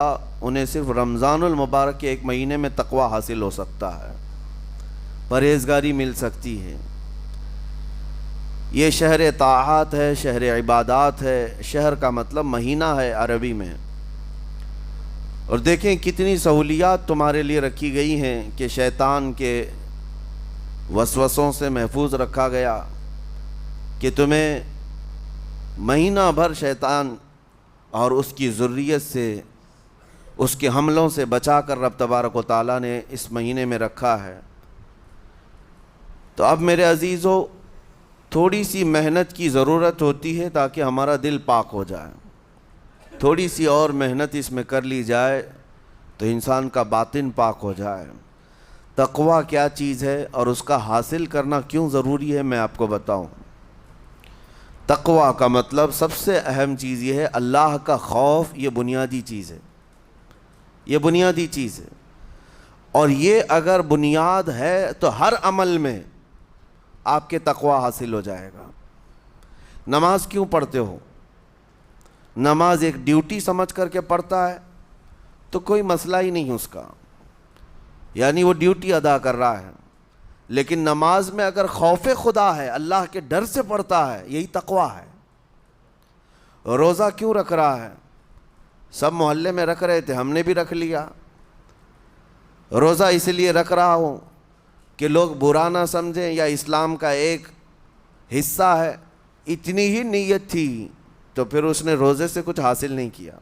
انہیں صرف رمضان المبارک کے ایک مہینے میں تقوی حاصل ہو سکتا ہے، پرہیزگاری مل سکتی ہے۔ یہ شہر طاعات ہے، شہر عبادات ہے، شہر کا مطلب مہینہ ہے عربی میں۔ اور دیکھیں کتنی سہولیات تمہارے لیے رکھی گئی ہیں کہ شیطان کے وسوسوں سے محفوظ رکھا گیا، کہ تمہیں مہینہ بھر شیطان اور اس کی ذریت سے، اس کے حملوں سے بچا کر رب تبارک و تعالیٰ نے اس مہینے میں رکھا ہے۔ تو اب میرے عزیزو، تھوڑی سی محنت کی ضرورت ہوتی ہے تاکہ ہمارا دل پاک ہو جائے۔ تھوڑی سی اور محنت اس میں کر لی جائے تو انسان کا باطن پاک ہو جائے۔ تقوی کیا چیز ہے اور اس کا حاصل کرنا کیوں ضروری ہے، میں آپ کو بتاؤں۔ تقوی کا مطلب سب سے اہم چیز یہ ہے، اللہ کا خوف۔ یہ بنیادی چیز ہے، یہ بنیادی چیز ہے، اور یہ اگر بنیاد ہے تو ہر عمل میں آپ کے تقوی حاصل ہو جائے گا۔ نماز کیوں پڑھتے ہو؟ نماز ایک ڈیوٹی سمجھ کر کے پڑھتا ہے تو کوئی مسئلہ ہی نہیں اس کا، یعنی وہ ڈیوٹی ادا کر رہا ہے۔ لیکن نماز میں اگر خوف خدا ہے، اللہ کے ڈر سے پڑھتا ہے، یہی تقوی ہے۔ روزہ کیوں رکھ رہا ہے؟ سب محلے میں رکھ رہے تھے، ہم نے بھی رکھ لیا۔ روزہ اس لیے رکھ رہا ہوں کہ لوگ برا نہ سمجھیں، یا اسلام کا ایک حصہ ہے۔ اتنی ہی نیت تھی تو پھر اس نے روزے سے کچھ حاصل نہیں کیا،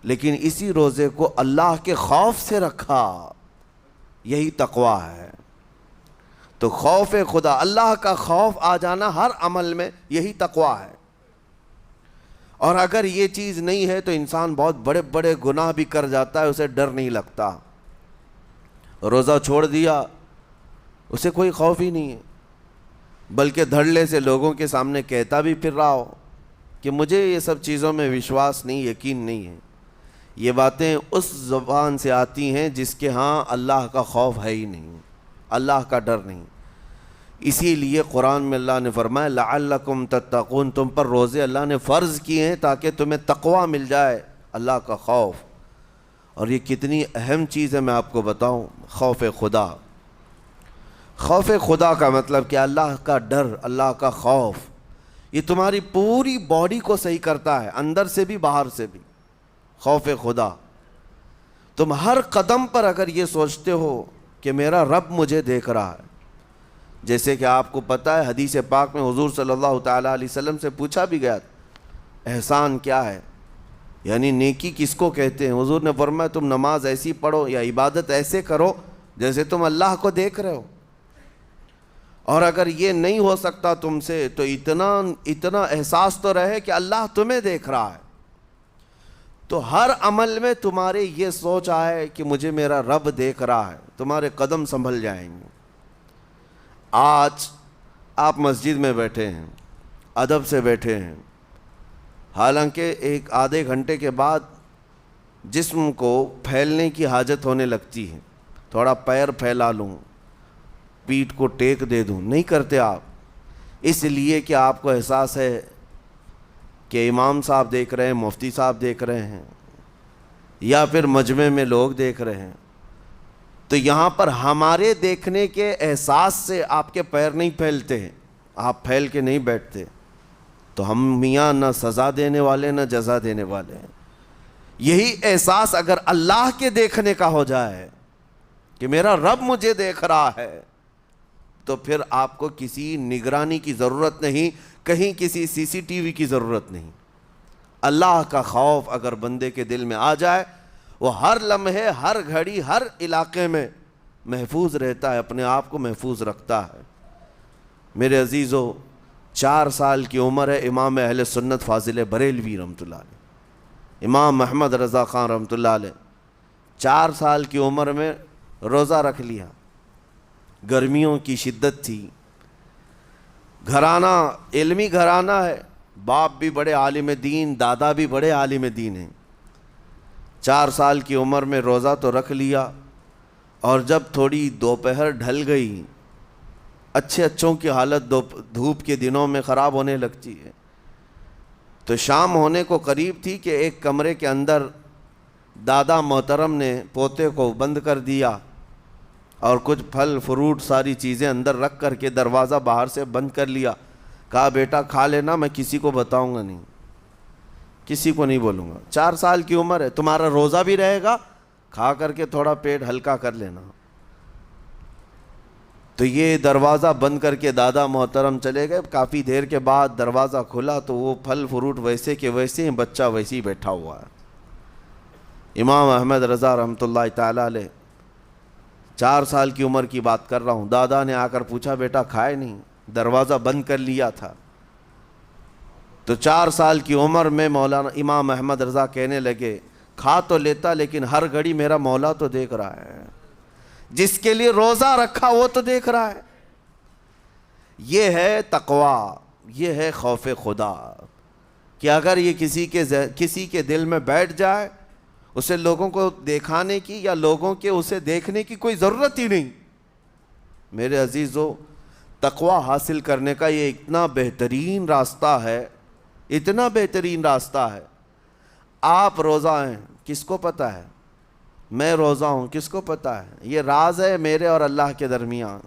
لیکن اسی روزے کو اللہ کے خوف سے رکھا، یہی تقوی ہے۔ تو خوف خدا، اللہ کا خوف آ جانا ہر عمل میں، یہی تقوی ہے۔ اور اگر یہ چیز نہیں ہے تو انسان بہت بڑے بڑے گناہ بھی کر جاتا ہے، اسے ڈر نہیں لگتا۔ روزہ چھوڑ دیا، اسے کوئی خوف ہی نہیں ہے، بلکہ دھڑلے سے لوگوں کے سامنے کہتا بھی پھر رہا ہو کہ مجھے یہ سب چیزوں میں وشواس نہیں، یقین نہیں ہے۔ یہ باتیں اس زبان سے آتی ہیں جس کے ہاں اللہ کا خوف ہے ہی نہیں، اللہ کا ڈر نہیں۔ اسی لیے قرآن میں اللہ نے فرمایا لعلکم تتقون، تم پر روزے اللہ نے فرض کیے ہیں تاکہ تمہیں تقوی مل جائے، اللہ کا خوف۔ اور یہ کتنی اہم چیز ہے میں آپ کو بتاؤں، خوف خدا۔ خوف خدا کا مطلب کہ اللہ کا ڈر، اللہ کا خوف، یہ تمہاری پوری باڈی کو صحیح کرتا ہے، اندر سے بھی باہر سے بھی۔ خوف خدا، تم ہر قدم پر اگر یہ سوچتے ہو کہ میرا رب مجھے دیکھ رہا ہے، جیسے کہ آپ کو پتہ ہے حدیث پاک میں حضور صلی اللہ تعالیٰ علیہ وسلم سے پوچھا بھی گیا، احسان کیا ہے، یعنی نیکی کس کو کہتے ہیں؟ حضور نے فرمایا تم نماز ایسی پڑھو یا عبادت ایسے کرو جیسے تم اللہ کو دیکھ رہے ہو۔ اور اگر یہ نہیں ہو سکتا تم سے تو اتنا احساس تو رہے کہ اللہ تمہیں دیکھ رہا ہے۔ تو ہر عمل میں تمہارے یہ سوچ آئے کہ مجھے میرا رب دیکھ رہا ہے، تمہارے قدم سنبھل جائیں گے۔ آج آپ مسجد میں بیٹھے ہیں، ادب سے بیٹھے ہیں، حالانکہ ایک آدھے گھنٹے کے بعد جسم کو پھیلنے کی حاجت ہونے لگتی ہے، تھوڑا پیر پھیلا لوں، پیٹھ کو ٹیک دے دوں، نہیں کرتے آپ، اس لیے کہ آپ کو احساس ہے کہ امام صاحب دیکھ رہے ہیں، مفتی صاحب دیکھ رہے ہیں، یا پھر مجمع میں لوگ دیکھ رہے ہیں۔ تو یہاں پر ہمارے دیکھنے کے احساس سے آپ کے پیر نہیں پھیلتے ہیں، آپ پھیل کے نہیں بیٹھتے۔ تو ہم میاں نہ سزا دینے والے نہ جزا دینے والے ہیں۔ یہی احساس اگر اللہ کے دیکھنے کا ہو جائے کہ میرا رب مجھے دیکھ رہا ہے، تو پھر آپ کو کسی نگرانی کی ضرورت نہیں، کہیں کسی سی سی ٹی وی کی ضرورت نہیں۔ اللہ کا خوف اگر بندے کے دل میں آ جائے، وہ ہر لمحے، ہر گھڑی، ہر علاقے میں محفوظ رہتا ہے، اپنے آپ کو محفوظ رکھتا ہے۔ میرے عزیزو، 4 سال کی عمر ہے امام اہل سنت فاضل بریلوی رحمۃ اللہ علیہ، امام محمد رضا خان رحمۃ اللہ علیہ، 4 سال کی عمر میں روزہ رکھ لیا۔ گرمیوں کی شدت تھی، گھرانہ علمی گھرانہ ہے، باپ بھی بڑے عالم دین، دادا بھی بڑے عالم دین ہیں۔ 4 سال کی عمر میں روزہ تو رکھ لیا، اور جب تھوڑی دوپہر ڈھل گئی، اچھوں کی حالت دھوپ کے دنوں میں خراب ہونے لگتی ہے، تو شام ہونے کو قریب تھی کہ ایک کمرے کے اندر دادا محترم نے پوتے کو بند کر دیا اور کچھ پھل فروٹ ساری چیزیں اندر رکھ کر کے دروازہ باہر سے بند کر لیا. کہا بیٹا کھا لینا, میں کسی کو بتاؤں گا نہیں, کسی کو نہیں بولوں گا. 4 سال کی عمر ہے, تمہارا روزہ بھی رہے گا, کھا کر کے تھوڑا پیٹ ہلکا کر لینا. تو یہ دروازہ بند کر کے دادا محترم چلے گئے. کافی دیر کے بعد دروازہ کھلا تو وہ پھل فروٹ ویسے کے ویسے ہیں, بچہ ویسے ہی بیٹھا ہوا ہے. امام احمد رضا رحمۃ اللہ تعالیٰ علیہ, 4 سال کی عمر کی بات کر رہا ہوں. دادا نے آ کر پوچھا بیٹا کھائے نہیں, دروازہ بند کر لیا تھا. تو 4 سال کی عمر میں مولانا امام احمد رضا کہنے لگے کھا تو لیتا لیکن ہر گھڑی میرا مولا تو دیکھ رہا ہے, جس کے لیے روزہ رکھا وہ تو دیکھ رہا ہے. یہ ہے تقویٰ, یہ ہے خوف خدا, کہ اگر یہ کسی کے دل میں بیٹھ جائے, اسے لوگوں کو دکھانے کی یا لوگوں کے اسے دیکھنے کی کوئی ضرورت ہی نہیں. میرے عزیزو, تقویٰ حاصل کرنے کا یہ اتنا بہترین راستہ ہے, اتنا بہترین راستہ ہے. آپ روزہ ہیں, کس کو پتہ ہے؟ میں روزہ ہوں, کس کو پتہ ہے؟ یہ راز ہے میرے اور اللہ کے درمیان.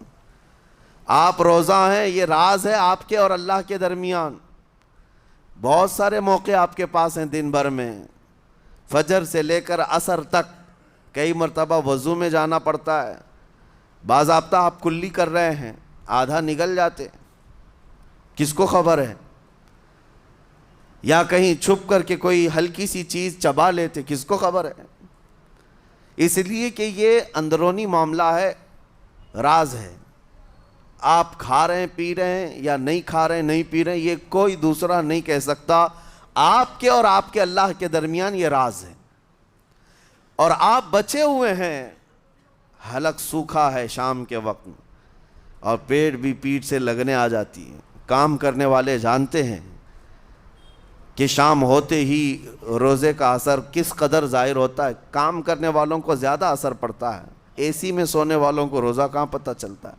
آپ روزہ ہیں, یہ راز ہے آپ کے اور اللہ کے درمیان. بہت سارے موقع آپ کے پاس ہیں دن بھر میں, فجر سے لے کر عصر تک. کئی مرتبہ وضو میں جانا پڑتا ہے, باضابطہ آپ کلی کر رہے ہیں, آدھا نگل جاتے, کس کو خبر ہے؟ یا کہیں چھپ کر کے کوئی ہلکی سی چیز چبا لیتے, کس کو خبر ہے؟ اس لیے کہ یہ اندرونی معاملہ ہے, راز ہے. آپ کھا رہے ہیں پی رہے ہیں یا نہیں کھا رہے ہیں نہیں پی رہے ہیں, یہ کوئی دوسرا نہیں کہہ سکتا. آپ کے اور آپ کے اللہ کے درمیان یہ راز ہے. اور آپ بچے ہوئے ہیں, حلق سوکھا ہے شام کے وقت میں, اور پیٹ بھی پیٹ سے لگنے آ جاتی ہے. کام کرنے والے جانتے ہیں کہ شام ہوتے ہی روزے کا اثر کس قدر ظاہر ہوتا ہے. کام کرنے والوں کو زیادہ اثر پڑتا ہے, اے سی میں سونے والوں کو روزہ کہاں پتہ چلتا ہے.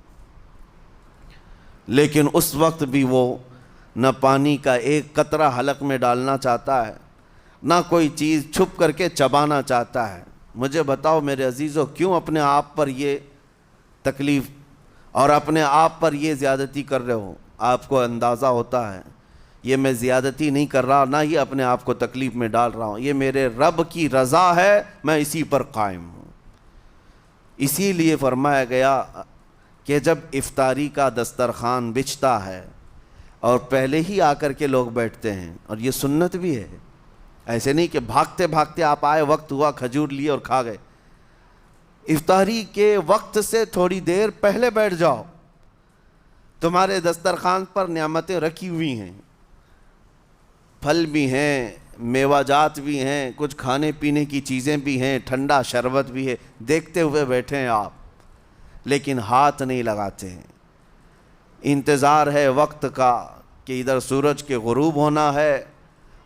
لیکن اس وقت بھی وہ نہ پانی کا ایک قطرہ حلق میں ڈالنا چاہتا ہے, نہ کوئی چیز چھپ کر کے چبانا چاہتا ہے. مجھے بتاؤ میرے عزیزو, کیوں اپنے آپ پر یہ تکلیف اور اپنے آپ پر یہ زیادتی کر رہے ہو؟ آپ کو اندازہ ہوتا ہے یہ میں زیادتی نہیں کر رہا, نہ ہی اپنے آپ کو تکلیف میں ڈال رہا ہوں, یہ میرے رب کی رضا ہے, میں اسی پر قائم ہوں. اسی لیے فرمایا گیا کہ جب افطاری کا دسترخوان بچھتا ہے اور پہلے ہی آ کر کے لوگ بیٹھتے ہیں, اور یہ سنت بھی ہے, ایسے نہیں کہ بھاگتے بھاگتے آپ آئے, وقت ہوا کھجور لیے اور کھا گئے. افطاری کے وقت سے تھوڑی دیر پہلے بیٹھ جاؤ, تمہارے دسترخوان پر نعمتیں رکھی ہوئی ہیں, پھل بھی ہیں, میوہ جات بھی ہیں, کچھ کھانے پینے کی چیزیں بھی ہیں, ٹھنڈا شربت بھی ہے, دیکھتے ہوئے بیٹھے ہیں آپ, لیکن ہاتھ نہیں لگاتے ہیں. انتظار ہے وقت کا کہ ادھر سورج کے غروب ہونا ہے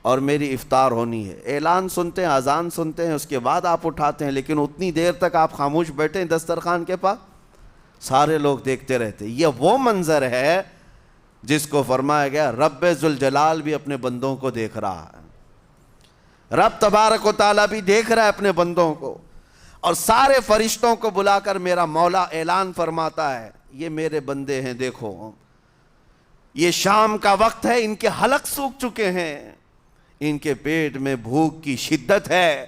اور میری افطار ہونی ہے. اعلان سنتے ہیں, اذان سنتے ہیں, اس کے بعد آپ اٹھاتے ہیں, لیکن اتنی دیر تک آپ خاموش بیٹھے ہیں دسترخوان کے پاس, سارے لوگ دیکھتے رہتے. یہ وہ منظر ہے جس کو فرمایا گیا رب ذوالجلال بھی اپنے بندوں کو دیکھ رہا ہے, رب تبارک و تعالیٰ بھی دیکھ رہا ہے اپنے بندوں کو. اور سارے فرشتوں کو بلا کر میرا مولا اعلان فرماتا ہے, یہ میرے بندے ہیں, دیکھو یہ شام کا وقت ہے, ان کے حلق سوکھ چکے ہیں, ان کے پیٹ میں بھوک کی شدت ہے,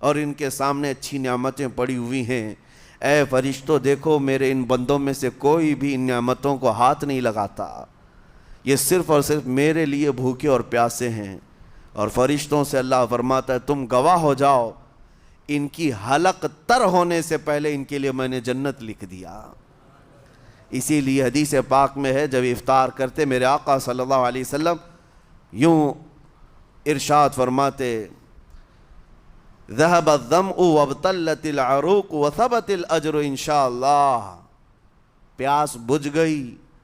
اور ان کے سامنے اچھی نعمتیں پڑی ہوئی ہیں. اے فرشتوں دیکھو, میرے ان بندوں میں سے کوئی بھی ان نعمتوں کو ہاتھ نہیں لگاتا, یہ صرف اور صرف میرے لیے بھوکے اور پیاسے ہیں. اور فرشتوں سے اللہ فرماتا ہے تم گواہ ہو جاؤ, ان کی حلق تر ہونے سے پہلے ان کے لیے میں نے جنت لکھ دیا. اسی لیے حدیث پاک میں ہے, جب افطار کرتے میرے آقا صلی اللہ علیہ وسلم یوں ارشاد فرماتے, ذهب الظمأ وابتلت العروق وثبت الاجر انشاءاللہ. پیاس بجھ گئی,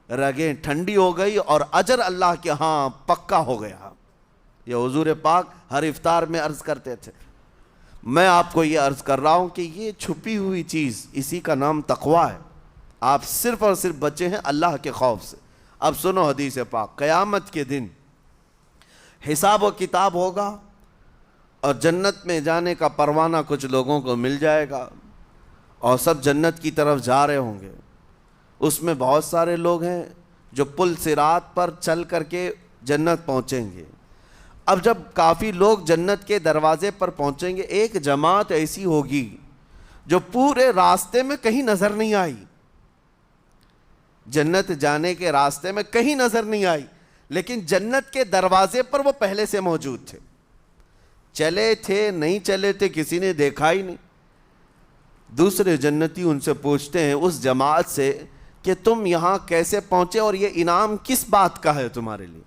رگیں ٹھنڈی ہو گئی, اور اجر اللہ کے ہاں پکا ہو گیا. یہ حضور پاک ہر افطار میں عرض کرتے تھے. میں آپ کو یہ عرض کر رہا ہوں کہ یہ چھپی ہوئی چیز, اسی کا نام تقویٰ ہے. آپ صرف اور صرف بچے ہیں اللہ کے خوف سے. اب سنو حدیث پاک, قیامت کے دن حساب و کتاب ہوگا اور جنت میں جانے کا پروانہ کچھ لوگوں کو مل جائے گا اور سب جنت کی طرف جا رہے ہوں گے۔ اس میں بہت سارے لوگ ہیں جو پل صراط پر چل کر کے جنت پہنچیں گے۔ اب جب کافی لوگ جنت کے دروازے پر پہنچیں گے، ایک جماعت ایسی ہوگی جو پورے راستے میں کہیں نظر نہیں آئی، جنت جانے کے راستے میں کہیں نظر نہیں آئی، لیکن جنت کے دروازے پر وہ پہلے سے موجود تھے، چلے تھے نہیں چلے تھے کسی نے دیکھا ہی نہیں۔ دوسرے جنتی ان سے پوچھتے ہیں اس جماعت سے کہ تم یہاں کیسے پہنچے اور یہ انعام کس بات کا ہے تمہارے لیے؟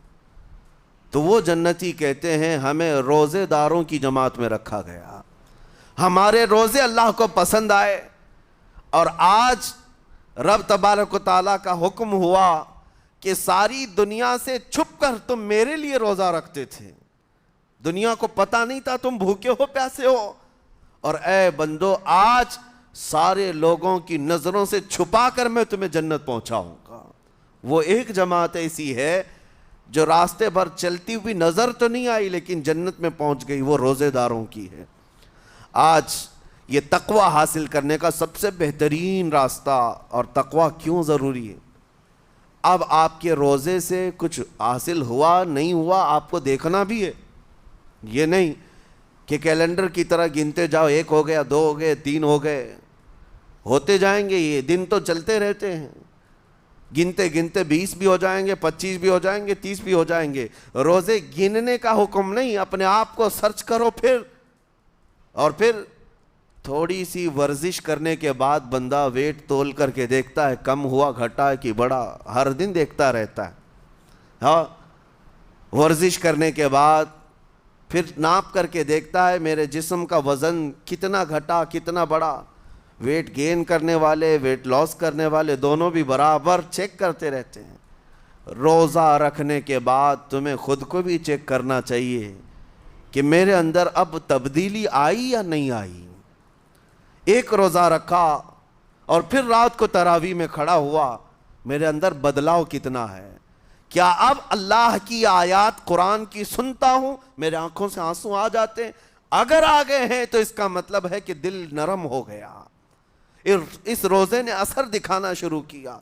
تو وہ جنتی کہتے ہیں ہمیں روزے داروں کی جماعت میں رکھا گیا، ہمارے روزے اللہ کو پسند آئے، اور آج رب تبارک و تعالیٰ کا حکم ہوا کہ ساری دنیا سے چھپ کر تم میرے لیے روزہ رکھتے تھے، دنیا کو پتہ نہیں تھا تم بھوکے ہو پیاسے ہو، اور اے بندو آج سارے لوگوں کی نظروں سے چھپا کر میں تمہیں جنت پہنچاؤں گا۔ وہ ایک جماعت ایسی ہے جو راستے بھر چلتی ہوئی نظر تو نہیں آئی لیکن جنت میں پہنچ گئی، وہ روزے داروں کی ہے۔ آج یہ تقوی حاصل کرنے کا سب سے بہترین راستہ، اور تقوی کیوں ضروری ہے؟ اب آپ کے روزے سے کچھ حاصل ہوا نہیں ہوا آپ کو دیکھنا بھی ہے، یہ نہیں کہ کیلنڈر کی طرح گنتے جاؤ، 1 ہو گیا، 2 ہو گئے، 3 ہو گئے، ہوتے جائیں گے، یہ دن تو چلتے رہتے ہیں، گنتے گنتے 20 بھی ہو جائیں گے، 25 بھی ہو جائیں گے، 30 بھی ہو جائیں گے۔ روزے گننے کا حکم نہیں، اپنے آپ کو سرچ کرو پھر تھوڑی سی ورزش کرنے کے بعد بندہ ویٹ تول کر کے دیکھتا ہے کم ہوا گھٹا ہے کہ بڑا، ہر دن دیکھتا رہتا ہے۔ ہاں، ورزش کرنے کے بعد پھر ناپ کر کے دیکھتا ہے میرے جسم کا وزن کتنا گھٹا کتنا بڑا۔ ویٹ گین کرنے والے ویٹ لاس کرنے والے دونوں بھی برابر چیک کرتے رہتے ہیں۔ روزہ رکھنے کے بعد تمہیں خود کو بھی چیک کرنا چاہیے کہ میرے اندر اب تبدیلی آئی یا نہیں آئی۔ ایک روزہ رکھا اور پھر رات کو تراویح میں کھڑا ہوا، میرے اندر بدلاؤ کتنا ہے؟ کیا اب اللہ کی آیات قرآن کی سنتا ہوں میرے آنکھوں سے آنسو آ جاتے ہیں؟ اگر آ گئے ہیں تو اس کا مطلب ہے کہ دل نرم ہو گیا، اس روزے نے اثر دکھانا شروع کیا،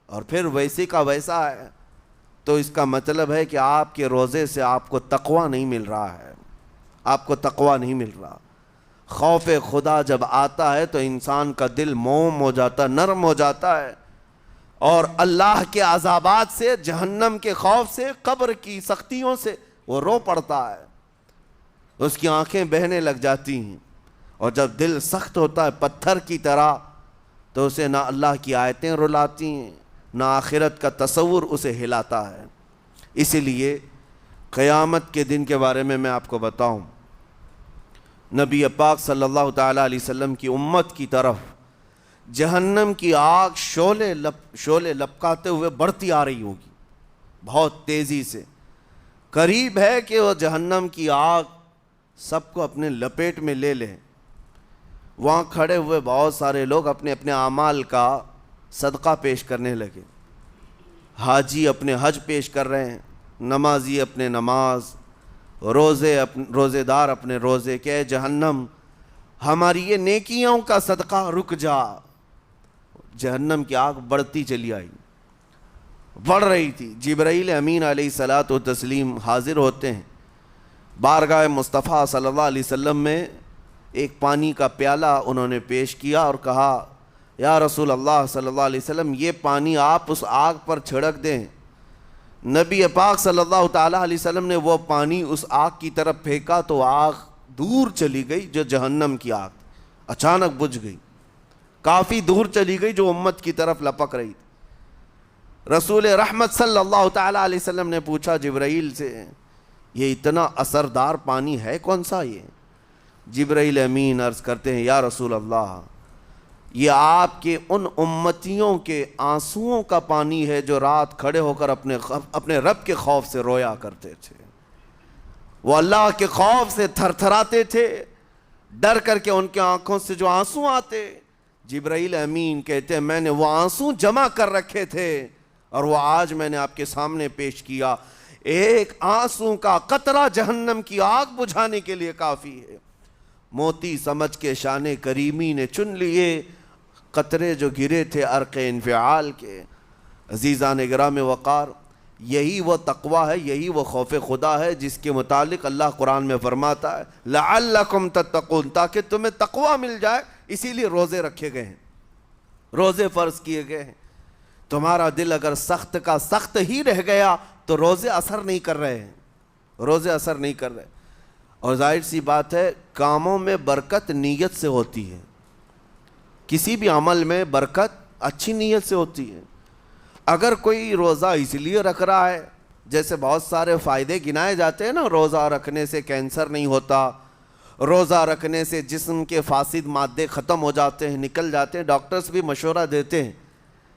اور پھر ویسے کا ویسا ہے، تو اس کا مطلب ہے کہ آپ کے روزے سے آپ کو تقوی نہیں مل رہا ہے، آپ کو تقوی نہیں مل رہا۔ خوف خدا جب آتا ہے تو انسان کا دل موم ہو جاتا، نرم ہو جاتا ہے، اور اللہ کے عذابات سے، جہنم کے خوف سے، قبر کی سختیوں سے وہ رو پڑتا ہے، اس کی آنکھیں بہنے لگ جاتی ہیں، اور جب دل سخت ہوتا ہے پتھر کی طرح تو اسے نہ اللہ کی آیتیں رلاتی ہیں نہ آخرت کا تصور اسے ہلاتا ہے۔ اسی لیے قیامت کے دن کے بارے میں آپ کو بتاؤں، نبی پاک صلی اللہ تعالیٰ علیہ وسلم کی امت کی طرف جہنم کی آگ شعلے لپکاتے ہوئے بڑھتی آ رہی ہوگی بہت تیزی سے، قریب ہے کہ وہ جہنم کی آگ سب کو اپنے لپیٹ میں لے لیں۔ وہاں کھڑے ہوئے بہت سارے لوگ اپنے اپنے اعمال کا صدقہ پیش کرنے لگے، حاجی اپنے حج پیش کر رہے ہیں، نمازی اپنے نماز، روزے دار اپنے روزے، کہ اے جہنم ہماری یہ نیکیوں کا صدقہ رک جا۔ جہنم کی آگ بڑھتی چلی آئی، بڑھ رہی تھی۔ جبرائیل امین علیہ الصلاۃ والتسلیم حاضر ہوتے ہیں بارگاہ مصطفیٰ صلی اللہ علیہ وسلم میں، ایک پانی کا پیالہ انہوں نے پیش کیا اور کہا یا رسول اللہ صلی اللہ علیہ وسلم یہ پانی آپ اس آگ پر چھڑک دیں۔ نبی پاک صلی اللہ تعالیٰ علیہ وسلم نے وہ پانی اس آگ کی طرف پھینکا تو آگ دور چلی گئی، جو جہنم کی آگ اچانک بجھ گئی، کافی دور چلی گئی جو امت کی طرف لپک رہی تھی۔ رسول رحمت صلی اللہ تعالیٰ علیہ وسلم نے پوچھا جبرائیل سے یہ اتنا اثردار پانی ہے کون سا؟ یہ جبرائیل امین عرض کرتے ہیں یا رسول اللہ یہ آپ کے ان امتیوں کے آنسوؤں کا پانی ہے جو رات کھڑے ہو کر اپنے رب کے خوف سے رویا کرتے تھے، وہ اللہ کے خوف سے تھر تھراتے تھے، ڈر کر کے ان کے آنکھوں سے جو آنسو آتے۔ جبرائیل امین کہتے ہیں میں نے وہ آنسو جمع کر رکھے تھے اور وہ آج میں نے آپ کے سامنے پیش کیا۔ ایک آنسو کا قطرہ جہنم کی آگ بجھانے کے لیے کافی ہے۔ موتی سمجھ کے شان کریمی نے چن لیے قطرے جو گرے تھے عرق انفعال کے۔ عزیزان گرام وقار، یہی وہ تقویٰ ہے، یہی وہ خوف خدا ہے جس کے متعلق اللہ قرآن میں فرماتا ہے لعلکم تتقون، تاکہ تمہیں تقویٰ مل جائے، اسی لیے روزے رکھے گئے ہیں، روزے فرض کیے گئے ہیں۔ تمہارا دل اگر سخت کا سخت ہی رہ گیا تو روزے اثر نہیں کر رہے ہیں، روزے اثر نہیں کر رہے۔ اور ظاہر سی بات ہے کاموں میں برکت نیت سے ہوتی ہے، کسی بھی عمل میں برکت اچھی نیت سے ہوتی ہے۔ اگر کوئی روزہ اس لیے رکھ رہا ہے، جیسے بہت سارے فائدے گنائے جاتے ہیں نا، روزہ رکھنے سے کینسر نہیں ہوتا، روزہ رکھنے سے جسم کے فاسد مادے ختم ہو جاتے ہیں، نکل جاتے ہیں، ڈاکٹرز بھی مشورہ دیتے ہیں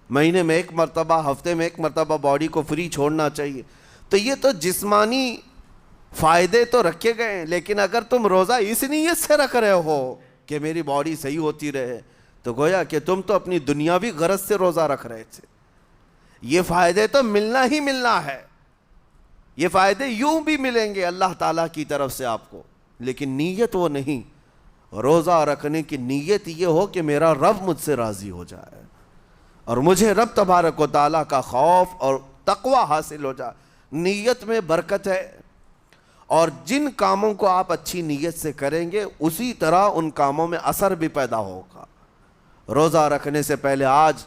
مہینے میں ایک مرتبہ، ہفتے میں ایک مرتبہ باڈی کو فری چھوڑنا چاہیے۔ تو یہ تو جسمانی فائدے تو رکھے گئے ہیں، لیکن اگر تم روزہ اس نیت سے رکھ رہے ہو کہ میری باڈی صحیح ہوتی رہے، تو گویا کہ تم تو اپنی دنیاوی غرض سے روزہ رکھ رہے تھے۔ یہ فائدے تو ملنا ہی ملنا ہے، یہ فائدے یوں بھی ملیں گے اللہ تعالیٰ کی طرف سے آپ کو، لیکن نیت وہ نہیں۔ روزہ رکھنے کی نیت یہ ہو کہ میرا رب مجھ سے راضی ہو جائے اور مجھے رب تبارک و تعالیٰ کا خوف اور تقوی حاصل ہو جائے۔ نیت میں برکت ہے، اور جن کاموں کو آپ اچھی نیت سے کریں گے اسی طرح ان کاموں میں اثر بھی پیدا ہوگا۔ روزہ رکھنے سے پہلے آج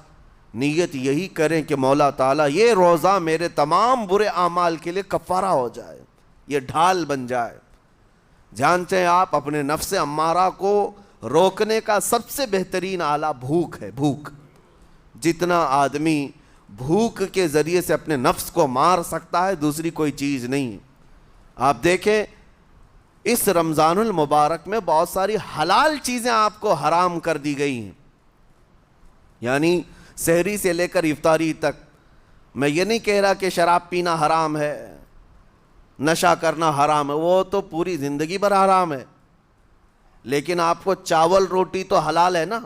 نیت یہی کریں کہ مولا تعالیٰ یہ روزہ میرے تمام برے اعمال کے لیے کفارہ ہو جائے، یہ ڈھال بن جائے۔ جانتے ہیں آپ اپنے نفس امارہ کو روکنے کا سب سے بہترین آلہ بھوک ہے، بھوک۔ جتنا آدمی بھوک کے ذریعے سے اپنے نفس کو مار سکتا ہے دوسری کوئی چیز نہیں۔ آپ دیکھیں اس رمضان المبارک میں بہت ساری حلال چیزیں آپ کو حرام کر دی گئی ہیں، یعنی سحری سے لے کر افطاری تک۔ میں یہ نہیں کہہ رہا کہ شراب پینا حرام ہے، نشہ کرنا حرام ہے، وہ تو پوری زندگی بھر حرام ہے، لیکن آپ کو چاول روٹی تو حلال ہے نا،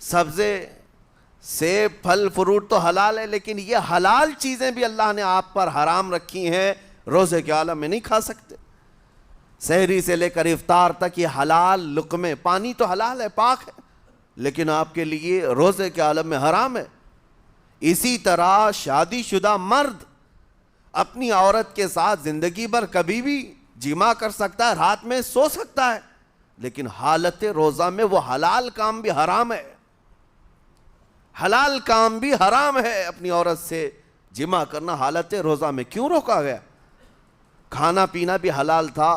سبزے سیب پھل فروٹ تو حلال ہے، لیکن یہ حلال چیزیں بھی اللہ نے آپ پر حرام رکھی ہیں، روزے کے عالم میں نہیں کھا سکتے۔ سحری سے لے کر افطار تک یہ حلال لقمے، پانی تو حلال ہے، پاک ہے، لیکن آپ کے لیے روزے کے عالم میں حرام ہے۔ اسی طرح شادی شدہ مرد اپنی عورت کے ساتھ زندگی بھر کبھی بھی جمع کر سکتا ہے، رات میں سو سکتا ہے، لیکن حالت روزہ میں وہ حلال کام بھی حرام ہے، حلال کام بھی حرام ہے۔ اپنی عورت سے جمع کرنا حالت روزہ میں کیوں روکا گیا؟ کھانا پینا بھی حلال تھا،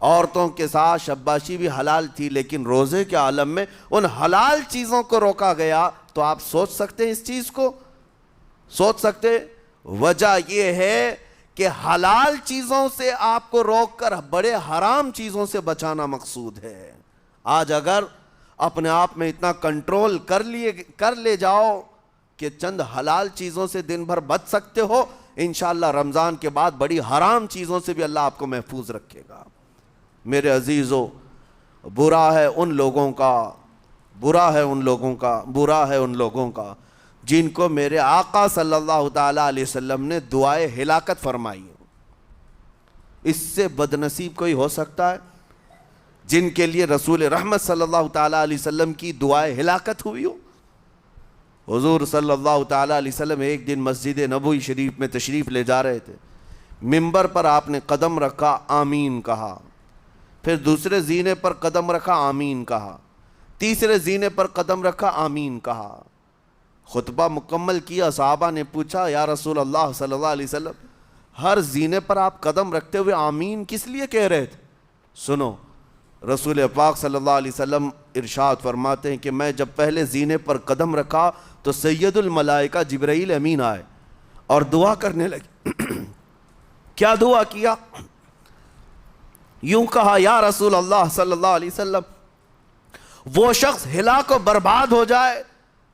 عورتوں کے ساتھ شباشی بھی حلال تھی، لیکن روزے کے عالم میں ان حلال چیزوں کو روکا گیا۔ تو آپ سوچ سکتے ہیں اس چیز کو، سوچ سکتے؟ وجہ یہ ہے کہ حلال چیزوں سے آپ کو روک کر بڑے حرام چیزوں سے بچانا مقصود ہے۔ آج اگر اپنے آپ میں اتنا کنٹرول کر لے جاؤ کہ چند حلال چیزوں سے دن بھر بچ سکتے ہو، انشاءاللہ رمضان کے بعد بڑی حرام چیزوں سے بھی اللہ آپ کو محفوظ رکھے گا۔ میرے عزیزو، برا ہے ان لوگوں کا جن کو میرے آقا صلی اللہ تعالیٰ علیہ وسلم نے دعائے ہلاکت فرمائی۔ اس سے بدنصیب کوئی ہو سکتا ہے؟ جن کے لیے رسول رحمت صلی اللہ تعالیٰ علیہ وسلم کی دعائے ہلاکت ہوئی ہو۔ حضور صلی اللہ تعالیٰ علیہ وسلم ایک دن مسجد نبوی شریف میں تشریف لے جا رہے تھے، منبر پر آپ نے قدم رکھا، آمین کہا، پھر دوسرے زینے پر قدم رکھا، آمین کہا، تیسرے زینے پر قدم رکھا، آمین کہا۔ خطبہ مکمل کیا، صحابہ نے پوچھا یا رسول اللہ صلی اللہ علیہ وسلم ہر زینے پر آپ قدم رکھتے ہوئے آمین کس لیے کہہ رہے تھے؟ سنو، رسول پاک صلی اللہ علیہ وسلم ارشاد فرماتے ہیں کہ میں جب پہلے زینے پر قدم رکھا تو سید الملائکہ جبرائیل امین آئے اور دعا کرنے لگے۔ کیا دعا کیا؟ یوں کہا، یا رسول اللہ صلی اللہ علیہ وسلم وہ شخص ہلاک و برباد ہو جائے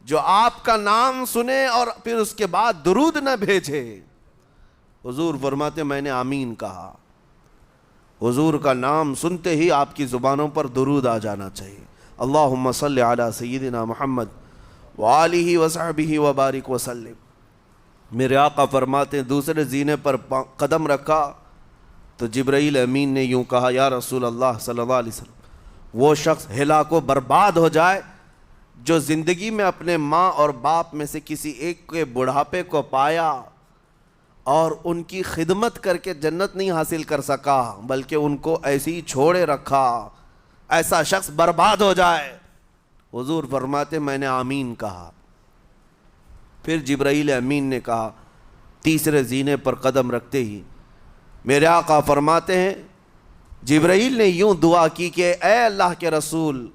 جو آپ کا نام سنے اور پھر اس کے بعد درود نہ بھیجے۔ حضور فرماتے میں نے آمین کہا۔ حضور کا نام سنتے ہی آپ کی زبانوں پر درود آ جانا چاہیے۔ اللہم صلی علی سیدنا محمد وآلہ وصحبہ وبارک وسلم۔ میرے آقا فرماتے ہیں دوسرے زینے پر قدم رکھا تو جبرائیل امین نے یوں کہا، یا رسول اللہ صلی اللہ علیہ وسلم، وہ شخص ہلاک و برباد ہو جائے جو زندگی میں اپنے ماں اور باپ میں سے کسی ایک کے بڑھاپے کو پایا اور ان کی خدمت کر کے جنت نہیں حاصل کر سکا بلکہ ان کو ایسے ہی چھوڑے رکھا، ایسا شخص برباد ہو جائے۔ حضور فرماتے میں نے آمین کہا۔ پھر جبرائیل امین نے کہا تیسرے زینے پر قدم رکھتے ہی میرے آقا فرماتے ہیں جبرائیل نے یوں دعا کی کہ اے اللہ کے رسول،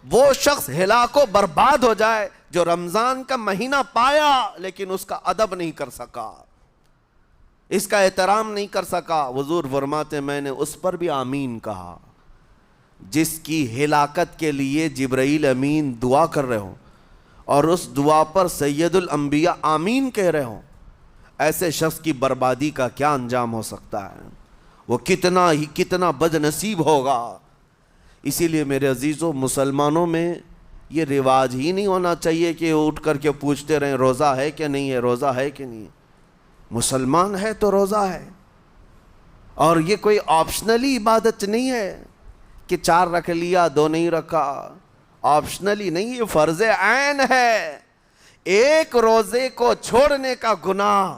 وہ شخص ہلاک و برباد ہو جائے جو رمضان کا مہینہ پایا لیکن اس کا ادب نہیں کر سکا، اس کا احترام نہیں کر سکا۔ حضور فرماتے میں نے اس پر بھی آمین کہا۔ جس کی ہلاکت کے لیے جبرائیل امین دعا کر رہے ہوں اور اس دعا پر سید الانبیاء آمین کہہ رہے ہوں، ایسے شخص کی بربادی کا کیا انجام ہو سکتا ہے؟ وہ کتنا بد نصیب ہوگا۔ اسی لیے میرے عزیزوں، مسلمانوں میں یہ رواج ہی نہیں ہونا چاہیے کہ اٹھ کر کے پوچھتے رہیں روزہ ہے کہ نہیں ہے، روزہ ہے کہ نہیں ہے۔ مسلمان ہے تو روزہ ہے، اور یہ کوئی آپشنلی عبادت نہیں ہے کہ 4 رکھ لیا 2 نہیں رکھا، آپشنلی نہیں، یہ فرض عین ہے۔ ایک روزے کو چھوڑنے کا گناہ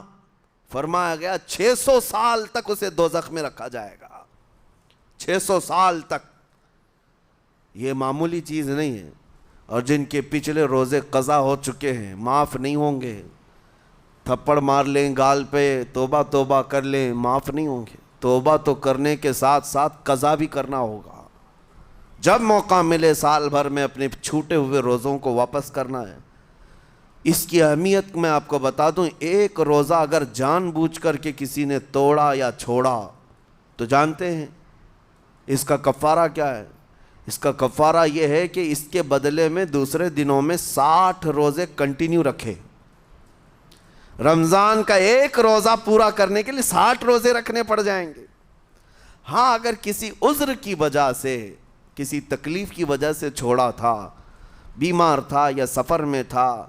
فرمایا گیا 600 سال تک اسے دوزخ میں رکھا جائے گا، 600 سال تک۔ یہ معمولی چیز نہیں ہے، اور جن کے پچھلے روزے قضا ہو چکے ہیں معاف نہیں ہوں گے۔ تھپڑ مار لیں گال پہ، توبہ توبہ کر لیں، معاف نہیں ہوں گے۔ توبہ تو کرنے کے ساتھ ساتھ قضا بھی کرنا ہوگا۔ جب موقع ملے سال بھر میں اپنے چھوٹے ہوئے روزوں کو واپس کرنا ہے۔ اس کی اہمیت میں آپ کو بتا دوں، ایک روزہ اگر جان بوجھ کر کے کسی نے توڑا یا چھوڑا تو جانتے ہیں اس کا کفارہ کیا ہے؟ اس کا کفارہ یہ ہے کہ اس کے بدلے میں دوسرے دنوں میں 60 روزے کنٹینیو رکھے۔ رمضان کا ایک روزہ پورا کرنے کے لیے 60 روزے رکھنے پڑ جائیں گے۔ ہاں، اگر کسی عذر کی وجہ سے، کسی تکلیف کی وجہ سے چھوڑا تھا، بیمار تھا یا سفر میں تھا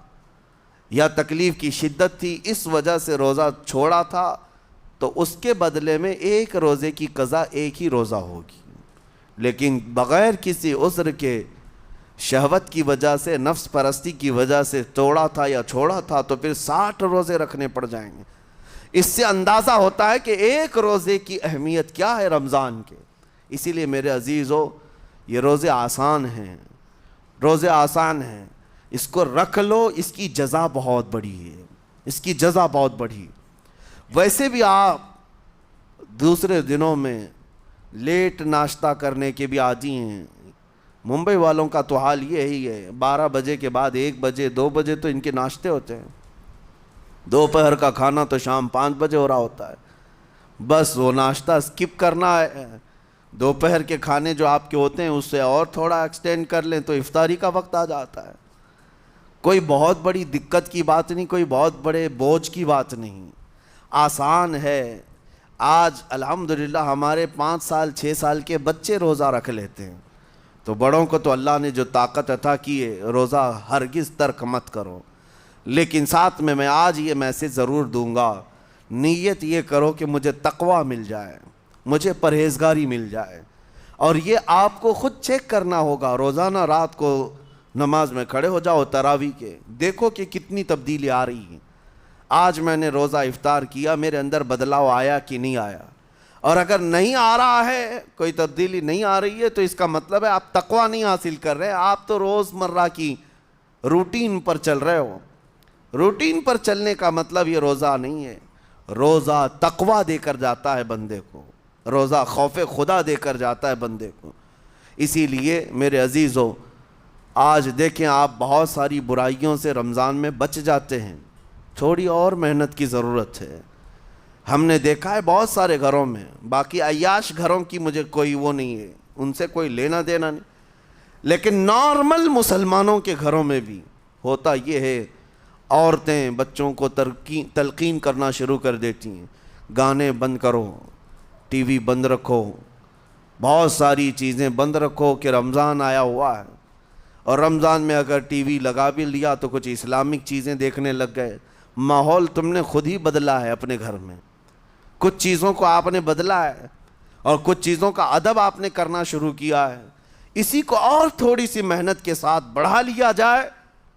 یا تکلیف کی شدت تھی، اس وجہ سے روزہ چھوڑا تھا، تو اس کے بدلے میں ایک روزے کی قضا ایک ہی روزہ ہوگی۔ لیکن بغیر کسی عذر کے، شہوت کی وجہ سے، نفس پرستی کی وجہ سے توڑا تھا یا چھوڑا تھا تو پھر 60 روزے رکھنے پڑ جائیں گے۔ اس سے اندازہ ہوتا ہے کہ ایک روزے کی اہمیت کیا ہے رمضان کے۔ اسی لیے میرے عزیزو، یہ روزے آسان ہیں، روزے آسان ہیں، اس کو رکھ لو، اس کی جزا بہت بڑی ہے، اس کی جزا بہت بڑی۔ ویسے بھی آپ دوسرے دنوں میں لیٹ ناشتہ کرنے کے بھی عادی ہیں۔ ممبئی والوں کا تو حال یہ ہی ہے، 12 بجے کے بعد 1 بجے 2 بجے تو ان کے ناشتے ہوتے ہیں، دوپہر کا کھانا تو شام 5 بجے ہو رہا ہوتا ہے۔ بس وہ ناشتہ سکپ کرنا ہے، دوپہر کے کھانے جو آپ کے ہوتے ہیں اس سے اور تھوڑا ایکسٹینڈ کر لیں تو افطاری کا وقت آ جاتا ہے۔ کوئی بہت بڑی دقت کی بات نہیں، کوئی بہت بڑے بوجھ کی بات نہیں، آسان ہے۔ آج الحمدللہ ہمارے 5 سال 6 سال کے بچے روزہ رکھ لیتے ہیں، تو بڑوں کو تو اللہ نے جو طاقت عطا کی ہے، روزہ ہرگز ترک مت کرو۔ لیکن ساتھ میں آج یہ میسج ضرور دوں گا، نیت یہ کرو کہ مجھے تقویٰ مل جائے، مجھے پرہیزگاری مل جائے، اور یہ آپ کو خود چیک کرنا ہوگا۔ روزانہ رات کو نماز میں کھڑے ہو جاؤ تراویح کے، دیکھو کہ کتنی تبدیلی آ رہی ہے۔ آج میں نے روزہ افطار کیا، میرے اندر بدلاؤ آیا کہ نہیں آیا؟ اور اگر نہیں آ رہا ہے، کوئی تبدیلی نہیں آ رہی ہے، تو اس کا مطلب ہے آپ تقویٰ نہیں حاصل کر رہے، آپ تو روز مرہ کی روٹین پر چل رہے ہو۔ روٹین پر چلنے کا مطلب یہ روزہ نہیں ہے۔ روزہ تقویٰ دے کر جاتا ہے بندے کو، روزہ خوف خدا دے کر جاتا ہے بندے کو۔ اسی لیے میرے عزیزو، آج دیکھیں آپ بہت ساری برائیوں سے رمضان میں بچ جاتے ہیں، تھوڑی اور محنت کی ضرورت ہے۔ ہم نے دیکھا ہے بہت سارے گھروں میں، باقی عیاش گھروں کی مجھے کوئی وہ نہیں ہے، ان سے کوئی لینا دینا نہیں، لیکن نارمل مسلمانوں کے گھروں میں بھی ہوتا یہ ہے، عورتیں بچوں کو تلقین کرنا شروع کر دیتی ہیں، گانے بند کرو، ٹی وی بند رکھو، بہت ساری چیزیں بند رکھو کہ رمضان آیا ہوا ہے۔ اور رمضان میں اگر ٹی وی لگا بھی لیا تو کچھ اسلامک چیزیں دیکھنے لگ گئے، ماحول تم نے خود ہی بدلا ہے اپنے گھر میں، کچھ چیزوں کو آپ نے بدلا ہے اور کچھ چیزوں کا ادب آپ نے کرنا شروع کیا ہے، اسی کو اور تھوڑی سی محنت کے ساتھ بڑھا لیا جائے،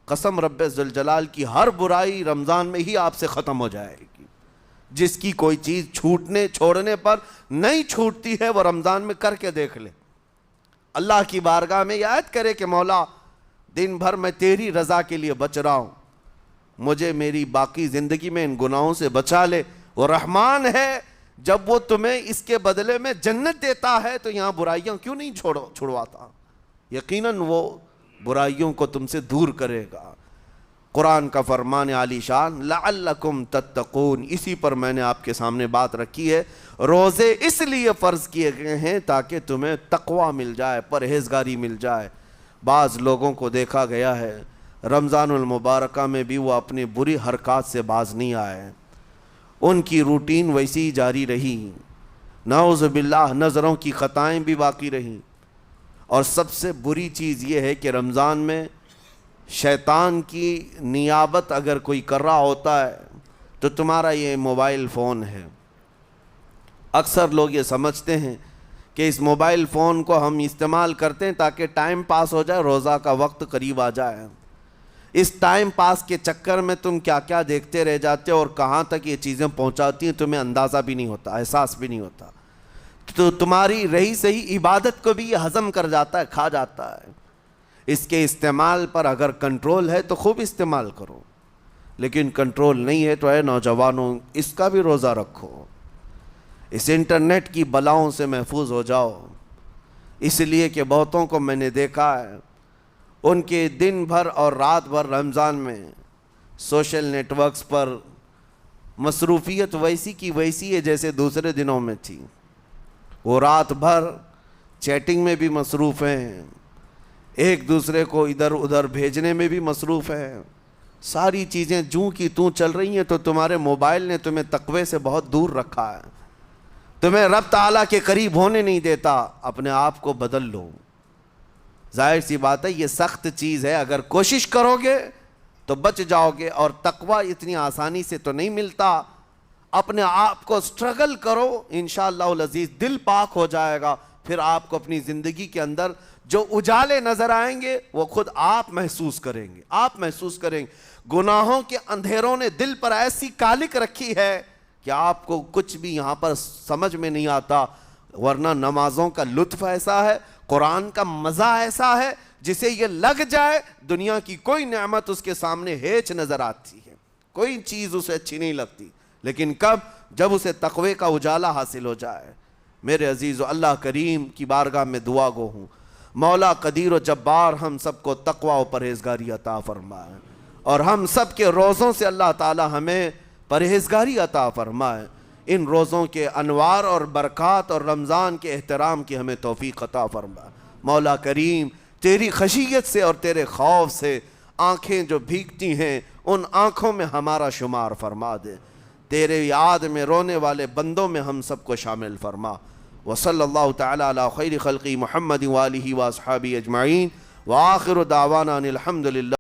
قسم رب ذوالجلال کی ہر برائی رمضان میں ہی آپ سے ختم ہو جائے گی۔ جس کی کوئی چیز چھوڑنے پر نہیں چھوٹتی ہے وہ رمضان میں کر کے دیکھ لے، اللہ کی بارگاہ میں یاد کرے کہ مولا دن بھر میں تیری رضا کے لیے بچ رہا ہوں، مجھے میری باقی زندگی میں ان گناہوں سے بچا لے۔ وہ رحمان ہے، جب وہ تمہیں اس کے بدلے میں جنت دیتا ہے تو یہاں برائیاں کیوں نہیں چھڑواتا؟ یقیناً وہ برائیوں کو تم سے دور کرے گا۔ قرآن کا فرمان عالی شان لعلکم تتقون، اسی پر میں نے آپ کے سامنے بات رکھی ہے۔ روزے اس لیے فرض کیے گئے ہیں تاکہ تمہیں تقوی مل جائے، پرہیزگاری مل جائے۔ بعض لوگوں کو دیکھا گیا ہے رمضان المبارکہ میں بھی وہ اپنی بری حرکات سے باز نہیں آئے، ان کی روٹین ویسی ہی جاری رہی، نعوذ باللہ نظروں کی خطائیں بھی باقی رہیں۔ اور سب سے بری چیز یہ ہے کہ رمضان میں شیطان کی نیابت اگر کوئی کر رہا ہوتا ہے تو تمہارا یہ موبائل فون ہے۔ اکثر لوگ یہ سمجھتے ہیں کہ اس موبائل فون کو ہم استعمال کرتے ہیں تاکہ ٹائم پاس ہو جائے، روزہ کا وقت قریب آ جائے۔ اس ٹائم پاس کے چکر میں تم کیا کیا دیکھتے رہ جاتے ہو اور کہاں تک یہ چیزیں پہنچاتی ہیں تمہیں اندازہ بھی نہیں ہوتا، احساس بھی نہیں ہوتا، تو تمہاری رہی صحیح عبادت کو بھی یہ ہضم کر جاتا ہے، کھا جاتا ہے۔ اس کے استعمال پر اگر کنٹرول ہے تو خوب استعمال کرو، لیکن کنٹرول نہیں ہے تو اے نوجوانوں اس کا بھی روزہ رکھو، اس انٹرنیٹ کی بلاؤں سے محفوظ ہو جاؤ۔ اس لیے کہ بہتوں کو میں نے دیکھا ہے ان کے دن بھر اور رات بھر رمضان میں سوشل نیٹ ورکس پر مصروفیت ویسی کی ویسی ہے جیسے دوسرے دنوں میں تھی۔ وہ رات بھر چیٹنگ میں بھی مصروف ہیں، ایک دوسرے کو ادھر ادھر بھیجنے میں بھی مصروف ہیں، ساری چیزیں جوں کی توں چل رہی ہیں، تو تمہارے موبائل نے تمہیں تقوی سے بہت دور رکھا ہے، تمہیں رب تعالیٰ کے قریب ہونے نہیں دیتا۔ اپنے آپ کو بدل لو۔ ظاہر سی بات ہے یہ سخت چیز ہے، اگر کوشش کرو گے تو بچ جاؤ گے، اور تقوی اتنی آسانی سے تو نہیں ملتا۔ اپنے آپ کو سٹرگل کرو، انشاءاللہ العزیز دل پاک ہو جائے گا، پھر آپ کو اپنی زندگی کے اندر جو اجالے نظر آئیں گے وہ خود آپ محسوس کریں گے، آپ محسوس کریں گے۔ گناہوں کے اندھیروں نے دل پر ایسی کالک رکھی ہے کہ آپ کو کچھ بھی یہاں پر سمجھ میں نہیں آتا، ورنہ نمازوں کا لطف ایسا ہے، قرآن کا مزہ ایسا ہے، جسے یہ لگ جائے دنیا کی کوئی نعمت اس کے سامنے ہیچ نظر آتی ہے، کوئی چیز اسے اچھی نہیں لگتی، لیکن کب؟ جب اسے تقوی کا اجالا حاصل ہو جائے۔ میرے عزیزو، اللہ کریم کی بارگاہ میں دعا گو ہوں، مولا قدیر و جبار ہم سب کو تقوی و پرہیزگاری عطا فرمائے، اور ہم سب کے روزوں سے اللہ تعالی ہمیں پرہیزگاری عطا فرمائے۔ ان روزوں کے انوار اور برکات اور رمضان کے احترام کی ہمیں توفیق عطا فرمائے۔ مولا کریم تیری خشیت سے اور تیرے خوف سے آنکھیں جو بھیگتی ہیں ان آنکھوں میں ہمارا شمار فرما دے، تیرے یاد میں رونے والے بندوں میں ہم سب کو شامل فرما۔ وصلی اللہ تعالی علی خیر خلقی محمد وآلہ واصحابہ اجمعین، وآخر دعوانا ان الحمد للہ۔